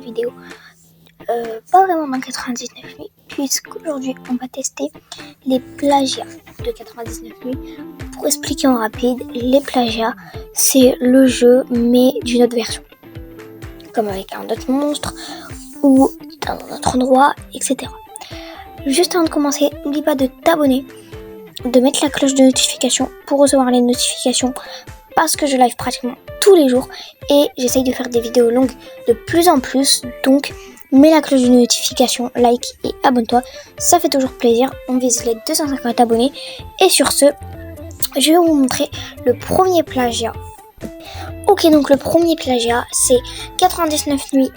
nouvelle vidéo. Pas vraiment dans 99 nuits, puisqu'aujourd'hui on va tester les plagiats de 99 nuits. Pour expliquer en rapide, les plagiats, c'est le jeu mais d'une autre version. Comme avec un autre monstre ou dans un autre endroit, etc. Juste avant de commencer, n'oublie pas de t'abonner, de mettre la cloche de notification pour recevoir les notifications parce que je live pratiquement tous les jours et j'essaye de faire des vidéos longues de plus en plus, donc mets la cloche de notification, like et abonne-toi, ça fait toujours plaisir. On vise les 250 abonnés et sur ce, je vais vous montrer le premier plagiat. Ok, donc le premier plagiat c'est 99 nuits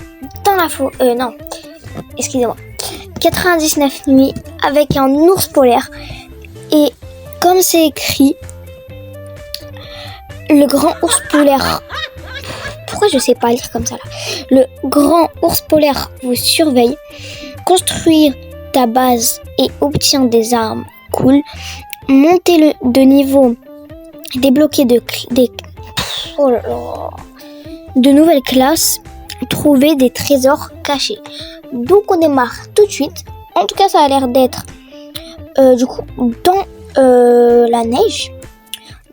dans la forêt, 99 nuits avec un ours polaire et comme c'est écrit, le grand ours polaire, pourquoi je sais pas lire comme ça là, le grand ours polaire vous surveille, construire ta base et obtient des armes cool, monter de niveau, débloquer de nouvelles classes, trouver des trésors cachés. Donc on démarre tout de suite. En tout cas ça a l'air d'être du coup dans la neige.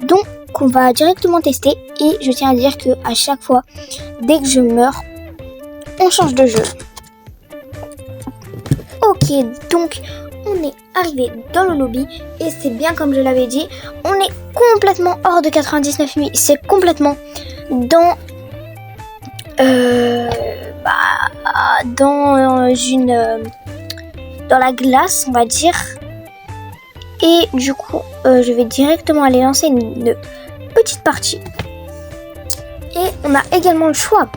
Donc on va directement tester et je tiens à dire que à chaque fois dès que je meurs on change de jeu. Ok, donc on est arrivé dans le lobby et c'est bien comme je l'avais dit, on est complètement hors de 99 nuits, c'est complètement dans dans la glace on va dire. Et du coup je vais directement aller lancer une petite partie et on a également le choix,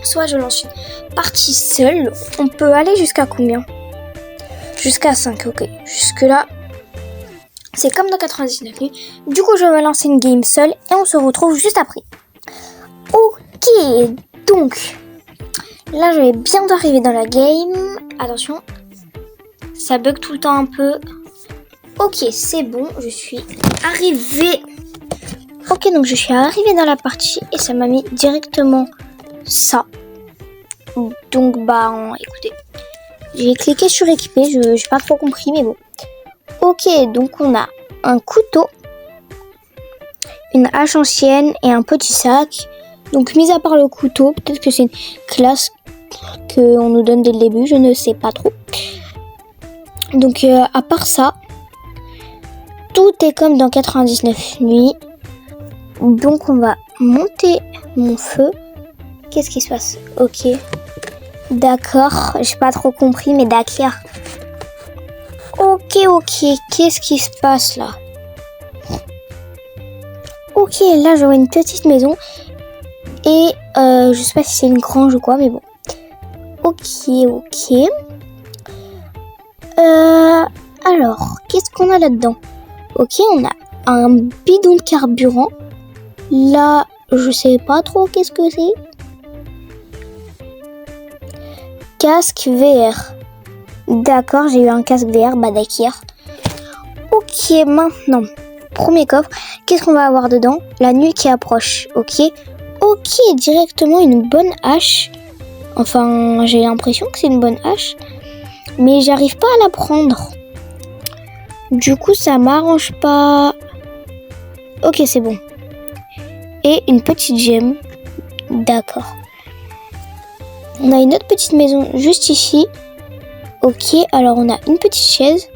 soit je lance une partie seule, on peut aller jusqu'à combien? Jusqu'à 5, ok. Jusque là, c'est comme dans 99 nuits. Du coup, je vais lancer une game seule et on se retrouve juste après. Ok, donc là, je vais bientôt arriver dans la game. Attention, ça bug tout le temps un peu. Ok, c'est bon, je suis arrivée. Ok, donc je suis arrivée dans la partie et ça m'a mis directement ça. Donc, écoutez. J'ai cliqué sur équiper, je n'ai pas trop compris, mais bon. Ok, donc on a un couteau, une hache ancienne et un petit sac. Donc, mis à part le couteau, peut-être que c'est une classe qu'on nous donne dès le début, je ne sais pas trop. Donc, à part ça, tout est comme dans 99 nuits. Donc, on va monter mon feu. Qu'est-ce qui se passe? Ok. D'accord, j'ai pas trop compris, mais d'accord. Ok, qu'est-ce qui se passe là? Ok, là j'aurai une petite maison. Et je sais pas si c'est une grange ou quoi, mais bon. Ok. Alors, qu'est-ce qu'on a là-dedans? Ok, on a un bidon de carburant. Là, je sais pas trop qu'est-ce que c'est. Casque VR. D'accord, j'ai eu un casque VR, d'accord. Ok, maintenant, premier coffre. Qu'est-ce qu'on va avoir dedans? La nuit qui approche, ok. Ok, directement une bonne hache. Enfin, j'ai l'impression que c'est une bonne hache. Mais j'arrive pas à la prendre. Du coup, ça m'arrange pas. Ok, c'est bon. Et une petite gemme. D'accord. On a une autre petite maison juste ici. Ok, alors on a une petite chaise.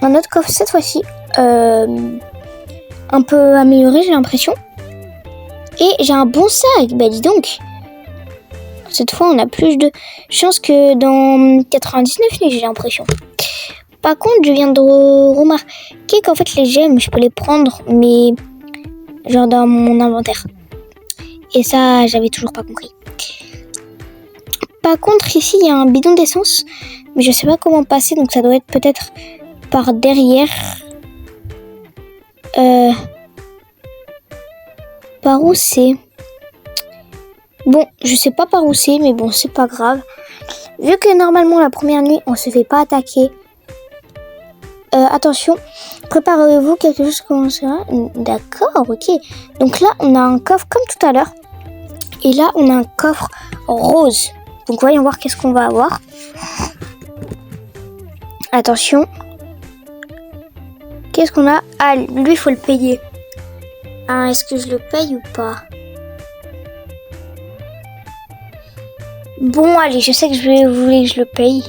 Un autre coffre cette fois-ci. Un peu amélioré, j'ai l'impression. Et j'ai un bon sac. Bah dis donc. Cette fois, on a plus de chance que dans 99 nuits, j'ai l'impression. Par contre, je viens de remarquer qu'en fait, les gemmes, je peux les prendre, mais genre dans mon inventaire. Et ça, j'avais toujours pas compris. Par contre, ici, il y a un bidon d'essence, mais je sais pas comment passer, donc ça doit être peut-être par derrière. Par où c'est? Bon, je sais pas par où c'est, mais bon, c'est pas grave. Vu que normalement, la première nuit, on se fait pas attaquer. Attention, préparez-vous, quelque chose commencera. D'accord, ok. Donc là, on a un coffre comme tout à l'heure. Et là, on a un coffre rose. Donc, voyons voir qu'est-ce qu'on va avoir. Attention. Qu'est-ce qu'on a? Ah, lui, il faut le payer. Ah, est-ce que je le paye ou pas? Bon, allez, je sais que vous voulez que je le paye.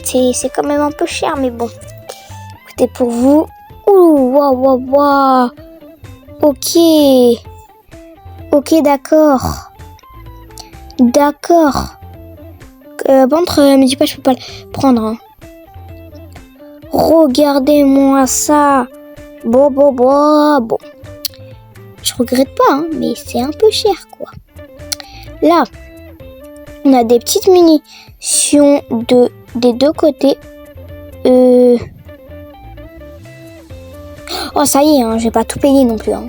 C'est quand même un peu cher, mais bon. Écoutez, pour vous. Ouh, waouh. Ok. Ok, d'accord. Me dis pas, je peux pas le prendre. Hein. Regardez-moi ça. Bon. Je regrette pas, hein, mais c'est un peu cher, quoi. Là, on a des petites munitions des deux côtés. Oh, ça y est, hein, je vais pas tout payer non plus. Hein.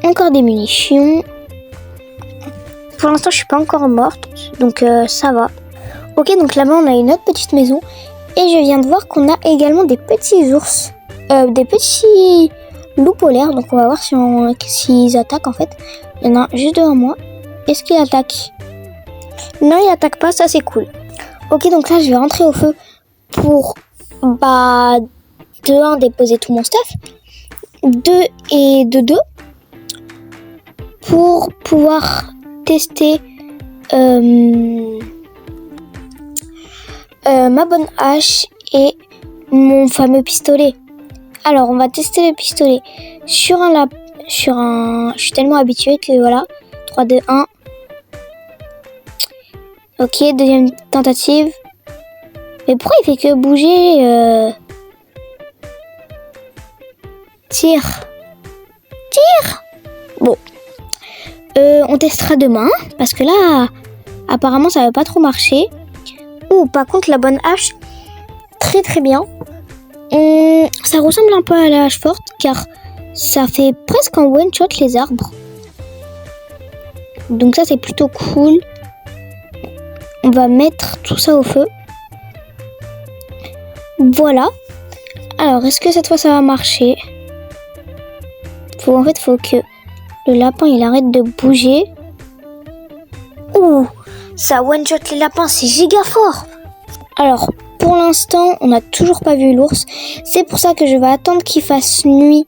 Encore des munitions. Pour l'instant, je suis pas encore morte, donc ça va. Ok, donc là-bas, on a une autre petite maison. Et je viens de voir qu'on a également des petits ours. Des petits loups polaires. Donc, on va voir s'ils attaquent, en fait. Il y en a juste devant moi. Est-ce qu'il attaque? Non, il attaque pas. Ça, c'est cool. Ok, donc là, je vais rentrer au feu pour, de 1, déposer tout mon stuff. 2 et de 2. Pour pouvoir tester ma bonne hache et mon fameux pistolet. Alors, on va tester le pistolet sur un je suis tellement habituée que voilà. 3, 2, 1. Ok, deuxième tentative. Mais pourquoi il fait que bouger Tire. Bon. On testera demain, parce que là, apparemment, ça va pas trop marcher. Par contre, la bonne hache, très très bien. Ça ressemble un peu à la hache forte, car ça fait presque en one shot les arbres. Donc ça, c'est plutôt cool. On va mettre tout ça au feu. Voilà. Alors, est-ce que cette fois, ça va marcher? En fait, faut que le lapin, il arrête de bouger. Ouh, ça one-shot les lapins, c'est giga fort. Alors, pour l'instant, on n'a toujours pas vu l'ours. C'est pour ça que je vais attendre qu'il fasse nuit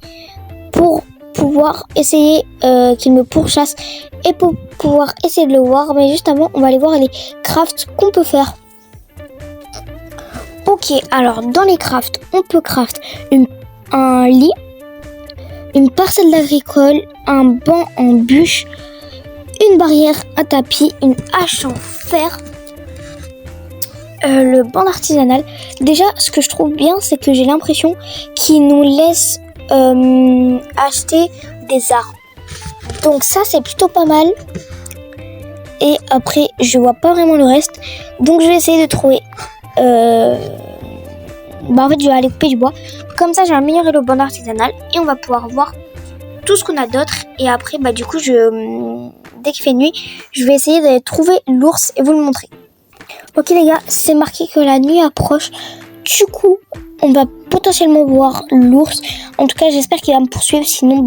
pour pouvoir essayer qu'il me pourchasse et pour pouvoir essayer de le voir. Mais juste avant, on va aller voir les crafts qu'on peut faire. Ok, alors dans les crafts, on peut craft un lit, une parcelle agricole, un banc en bûche, une barrière, un tapis, une hache en fer, le banc artisanal. Déjà, ce que je trouve bien, c'est que j'ai l'impression qu'il nous laisse acheter des arbres. Donc ça, c'est plutôt pas mal. Et après, je vois pas vraiment le reste. Donc je vais essayer de trouver... en fait, je vais aller couper du bois. Comme ça, j'ai amélioré le banc artisanal et on va pouvoir voir tout ce qu'on a d'autre. Et après, du coup, dès qu'il fait nuit, je vais essayer de trouver l'ours et vous le montrer. Ok les gars, c'est marqué que la nuit approche. Du coup, on va potentiellement voir l'ours. En tout cas, j'espère qu'il va me poursuivre. Sinon,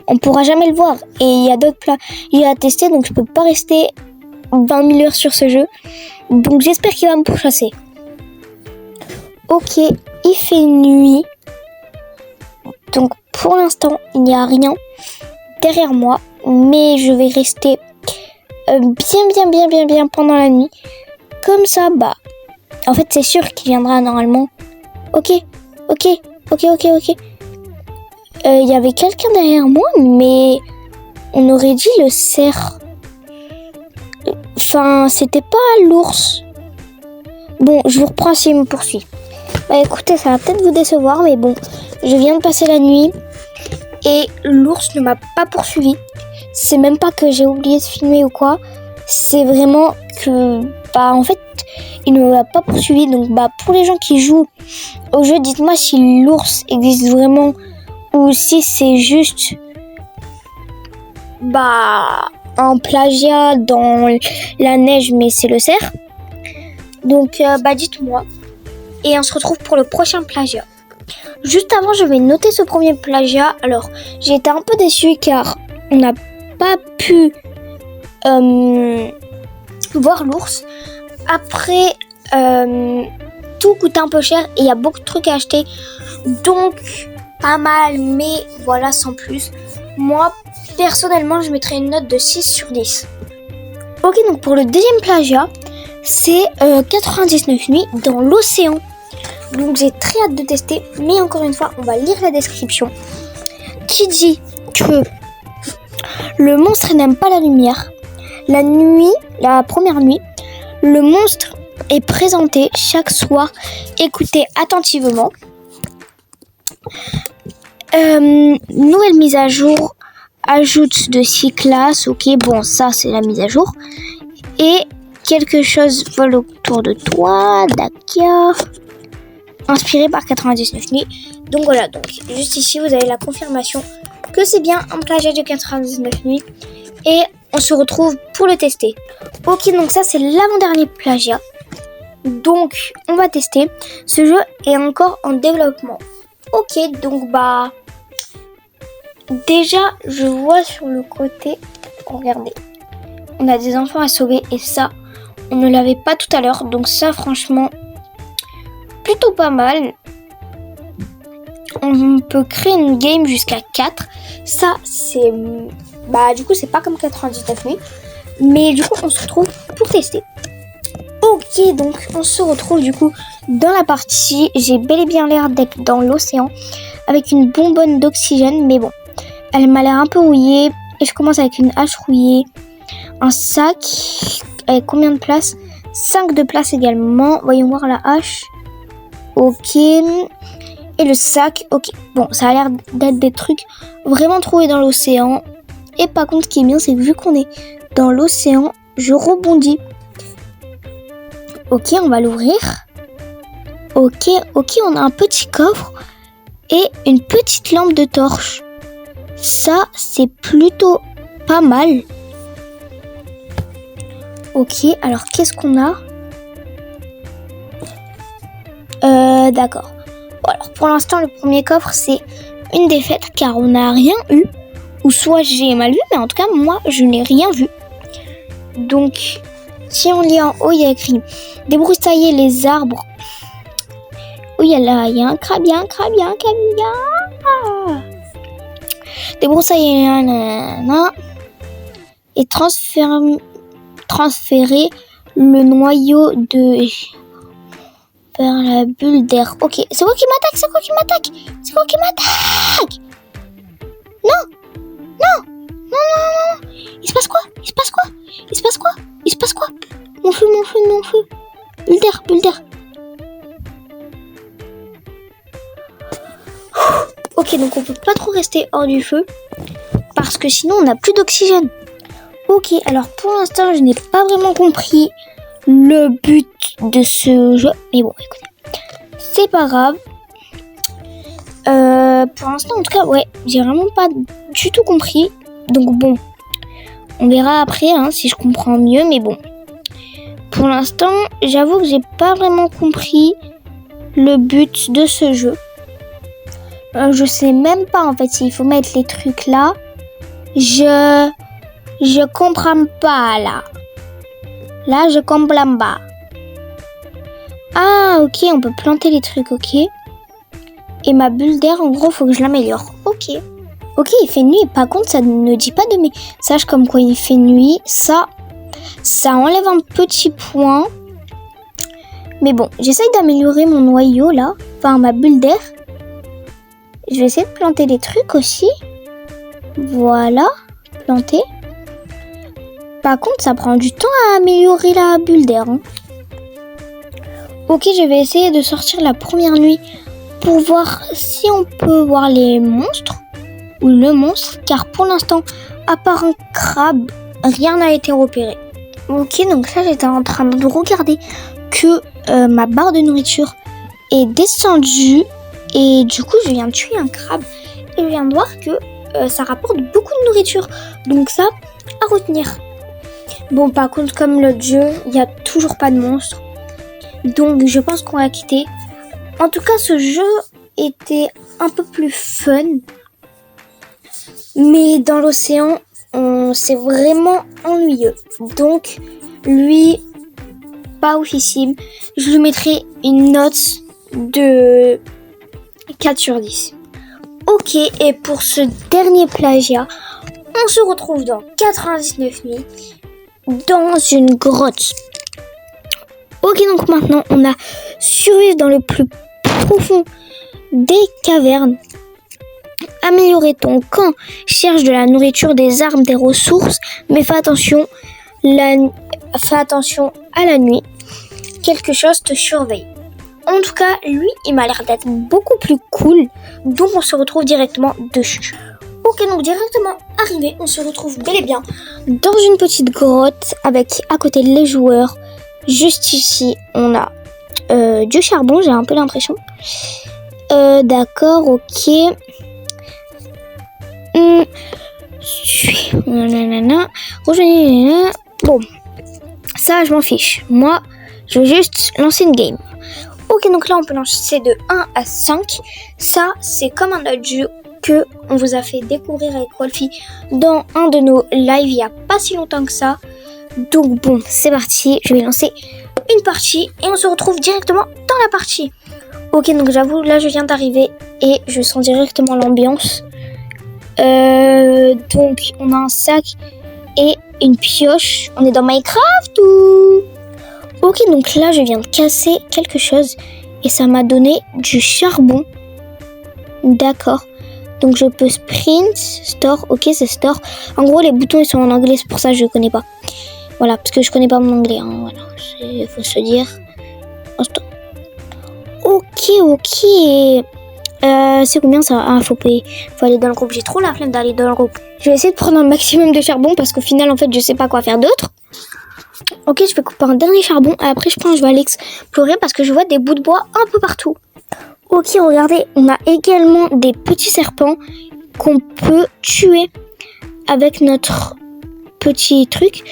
on pourra jamais le voir. Et il y a d'autres plats à tester, donc je peux pas rester 20 000 heures sur ce jeu. Donc j'espère qu'il va me pourchasser. Ok, il fait nuit. Donc pour l'instant, il n'y a rien derrière moi. Mais je vais rester bien pendant la nuit. Comme ça, en fait, c'est sûr qu'il viendra normalement. Ok. Il y avait quelqu'un derrière moi, mais on aurait dit le cerf. Enfin, c'était pas l'ours. Bon, je vous reprends s'il me poursuit. Écoutez, ça va peut-être vous décevoir, mais bon, je viens de passer la nuit et l'ours ne m'a pas poursuivi. C'est même pas que j'ai oublié de filmer ou quoi. C'est vraiment que, en fait, il ne m'a pas poursuivi. Donc, pour les gens qui jouent au jeu, dites-moi si l'ours existe vraiment ou si c'est juste, un plagiat dans la neige, mais c'est le cerf. Donc, dites-moi. Et on se retrouve pour le prochain plagiat. Juste avant, je vais noter ce premier plagiat. Alors, j'ai été un peu déçue car on n'a pas pu voir l'ours. Après, tout coûte un peu cher et il y a beaucoup de trucs à acheter. Donc, pas mal, mais voilà, sans plus. Moi, personnellement, je mettrais une note de 6 sur 10. Ok, donc pour le deuxième plagiat, c'est 99 nuits dans l'océan. Donc j'ai très hâte de tester, mais encore une fois, on va lire la description. Qui dit que le monstre n'aime pas la lumière. La première nuit, le monstre est présenté chaque soir. Écoutez attentivement. Nouvelle mise à jour, ajoute de 6 classes. Ok, bon, ça c'est la mise à jour. Et quelque chose vole autour de toi, d'accord. Inspiré par 99 nuits. Donc voilà, donc juste ici vous avez la confirmation que c'est bien un plagiat de 99 nuits. Et on se retrouve pour le tester. Ok, donc ça c'est l'avant-dernier plagiat. Donc on va tester. Ce jeu est encore en développement. Ok, donc déjà je vois sur le côté, regardez, on a des enfants à sauver et ça on ne l'avait pas tout à l'heure. Donc ça franchement plutôt pas mal. On peut créer une game jusqu'à 4. Ça c'est du coup c'est pas comme 99 nuits, mais du coup on se retrouve pour tester. Ok, donc on se retrouve du coup dans la partie. J'ai bel et bien l'air d'être dans l'océan avec une bonbonne d'oxygène, mais bon, elle m'a l'air un peu rouillée. Et je commence avec une hache rouillée, un sac avec combien de place? 5 de place également. Voyons voir la hache. Ok. Et le sac. Ok. Bon, ça a l'air d'être des trucs vraiment trouvés dans l'océan. Et par contre, ce qui est bien, c'est que vu qu'on est dans l'océan, je rebondis. Ok, on va l'ouvrir. Ok, on a un petit coffre et une petite lampe de torche. Ça, c'est plutôt pas mal. Ok, alors qu'est-ce qu'on a? D'accord. Bon, alors pour l'instant, le premier coffre, c'est une défaite car on n'a rien eu. Ou soit j'ai mal vu, mais en tout cas, moi, je n'ai rien vu. Donc, si on lit en haut, il y a écrit « Débroussailler les arbres ». Oui, il y a un crabe, débroussailler et transférer le noyau vers la bulle d'air. Ok, c'est quoi qui m'attaque? Non. Il se passe quoi? Mon feu. Bulle d'air. Ok, donc on peut pas trop rester hors du feu parce que sinon on n'a plus d'oxygène. Ok, alors pour l'instant je n'ai pas vraiment compris le but de ce jeu, mais bon, écoutez, c'est pas grave. Pour l'instant en tout cas, ouais, j'ai vraiment pas du tout compris. Donc bon, on verra après si je comprends mieux, mais bon. Pour l'instant, j'avoue que j'ai pas vraiment compris le but de ce jeu. Je sais même pas en fait s'il faut mettre les trucs là. Je comprends pas là. Là, je comprends pas. Ah, ok, on peut planter les trucs, ok. Et ma bulle d'air, en gros, faut que je l'améliore. Ok, il fait nuit. Par contre, ça ne dit pas de message comme quoi il fait nuit. Ça enlève un petit point. Mais bon, j'essaye d'améliorer mon noyau là. Enfin, ma bulle d'air. Je vais essayer de planter des trucs aussi. Voilà, planter. Par contre, ça prend du temps à améliorer la bulle d'air. Ok, je vais essayer de sortir la première nuit pour voir si on peut voir les monstres ou le monstre. Car pour l'instant, à part un crabe, rien n'a été repéré. Ok, donc là, j'étais en train de regarder que ma barre de nourriture est descendue. Et du coup, je viens de tuer un crabe. Et je viens de voir que ça rapporte beaucoup de nourriture. Donc ça, à retenir. Bon, par contre, comme l'autre jeu, il n'y a toujours pas de monstre. Donc, je pense qu'on va quitter. En tout cas, ce jeu été un peu plus fun. Mais dans l'océan, c'est vraiment ennuyeux. Donc, lui, pas oufissime. Je lui mettrai une note de 4 sur 10. Ok, et pour ce dernier plagiat, on se retrouve dans 99 nuits, dans une grotte. Ok, donc maintenant, on a survécu dans le plus profond des cavernes. Améliorer ton camp, cherche de la nourriture, des armes, des ressources, mais fais attention à la nuit. Quelque chose te surveille. En tout cas, lui, il m'a l'air d'être beaucoup plus cool, donc on se retrouve directement dessus. Ok, donc directement arrivé, on se retrouve bel et bien dans une petite grotte avec à côté les joueurs. Juste ici, on a du charbon, j'ai un peu l'impression. D'accord, ok. Rejoignez. Bon, ça je m'en fiche. Moi, je vais juste lancer une game. Ok, donc là on peut lancer de 1 à 5. Ça, c'est comme un autre jeu que on vous a fait découvrir avec Wolfie dans un de nos lives il n'y a pas si longtemps que ça. Donc bon, c'est parti. Je vais lancer une partie et on se retrouve directement dans la partie. Ok, donc j'avoue, là je viens d'arriver et je sens directement l'ambiance. Donc on a un sac et une pioche. On est dans Minecraft ou... Ok, donc là je viens de casser quelque chose et ça m'a donné du charbon. D'accord. Donc je peux sprint, store. Ok, c'est store. En gros les boutons ils sont en anglais, c'est pour ça que je connais pas. Voilà, parce que je connais pas mon anglais, hein. Voilà, faut se dire. Ok. C'est combien ça? Ah, faut aller dans le groupe. J'ai trop la flemme d'aller dans le groupe. Je vais essayer de prendre un maximum de charbon parce qu'au final, en fait, je sais pas quoi faire d'autre. Ok, je vais couper un dernier charbon. Et après, je pense que je vais aller explorer parce que je vois des bouts de bois un peu partout. Ok, regardez, on a également des petits serpents qu'on peut tuer avec notre petit truc,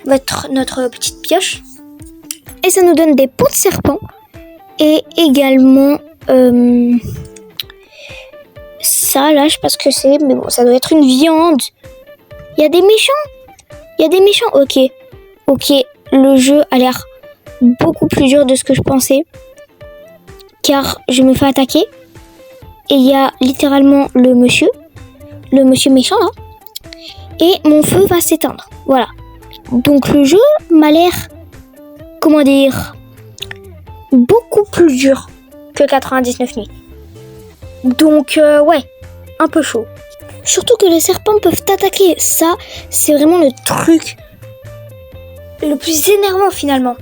notre petite pioche. Et ça nous donne des peaux de serpent. Et également... ça là je sais pas ce que c'est, mais bon ça doit être une viande. Il y a des méchants. Ok, le jeu a l'air beaucoup plus dur de ce que je pensais, car je me fais attaquer et il y a littéralement le monsieur méchant là, et mon feu va s'éteindre. Voilà, donc le jeu m'a l'air, comment dire, beaucoup plus dur que 99 nuits. Donc ouais, un peu chaud. Surtout que les serpents peuvent t'attaquer. Ça, c'est vraiment le truc le plus énervant finalement.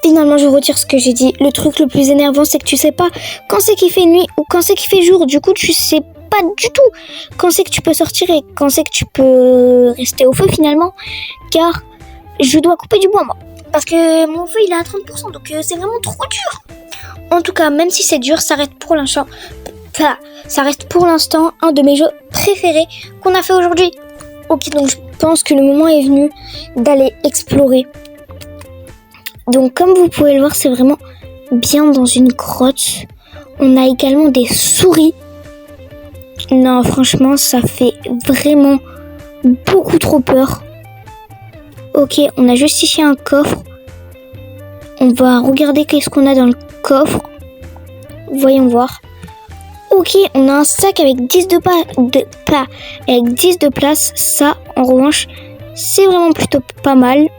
Finalement, je retire ce que j'ai dit. Le truc le plus énervant, c'est que tu sais pas quand c'est qu'il fait nuit ou quand c'est qu'il fait jour. Du coup, tu sais pas du tout quand c'est que tu peux sortir et quand c'est que tu peux rester au feu finalement. Car je dois couper du bois moi. Parce que mon feu, il est à 30%. Donc c'est vraiment trop dur. En tout cas, même si c'est dur, ça reste pour l'instant... Ça reste pour l'instant un de mes jeux préférés qu'on a fait aujourd'hui. Ok, donc je pense que le moment est venu d'aller explorer. Donc comme vous pouvez le voir, c'est vraiment bien dans une grotte. On a également des souris. Non, franchement, ça fait vraiment beaucoup trop peur. Ok, on a juste ici un coffre. On va regarder qu'est-ce qu'on a dans le coffre. Voyons voir. Ok, on a un sac avec 10 de place. Ça, en revanche, c'est vraiment plutôt pas mal.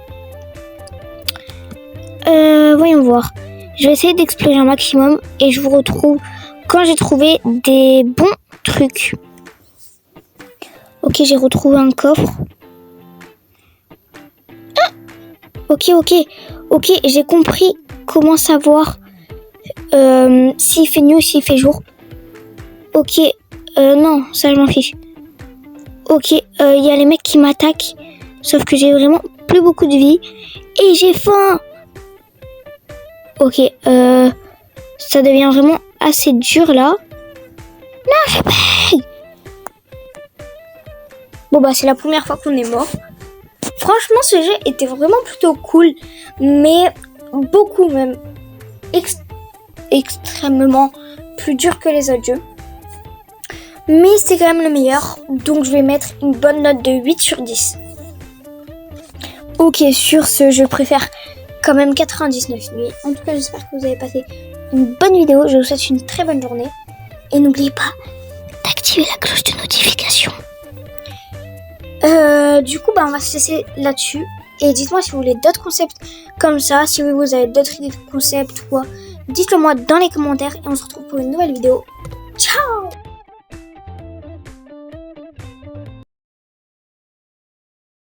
Voyons voir. Je vais essayer d'explorer un maximum et je vous retrouve quand j'ai trouvé des bons trucs. Ok, j'ai retrouvé un coffre. Ah, ok, j'ai compris comment savoir s'il fait nuit ou s'il fait jour. Ok, non, ça je m'en fiche. Ok, y a les mecs qui m'attaquent, sauf que j'ai vraiment plus beaucoup de vie et j'ai faim. Ok, ça devient vraiment assez dur là. Non, je paye. Bon bah c'est la première fois qu'on est mort. Franchement, ce jeu était vraiment plutôt cool, mais beaucoup même extrêmement plus dur que les autres jeux. Mais c'est quand même le meilleur, donc je vais mettre une bonne note de 8 sur 10. Ok, sur ce, je préfère quand même 99 nuits. En tout cas, j'espère que vous avez passé une bonne vidéo. Je vous souhaite une très bonne journée. Et n'oubliez pas d'activer la cloche de notification. Du coup, on va se laisser là-dessus. Et dites-moi si vous voulez d'autres concepts comme ça. Si vous avez d'autres idées de concepts ou quoi, dites-le moi dans les commentaires. Et on se retrouve pour une nouvelle vidéo.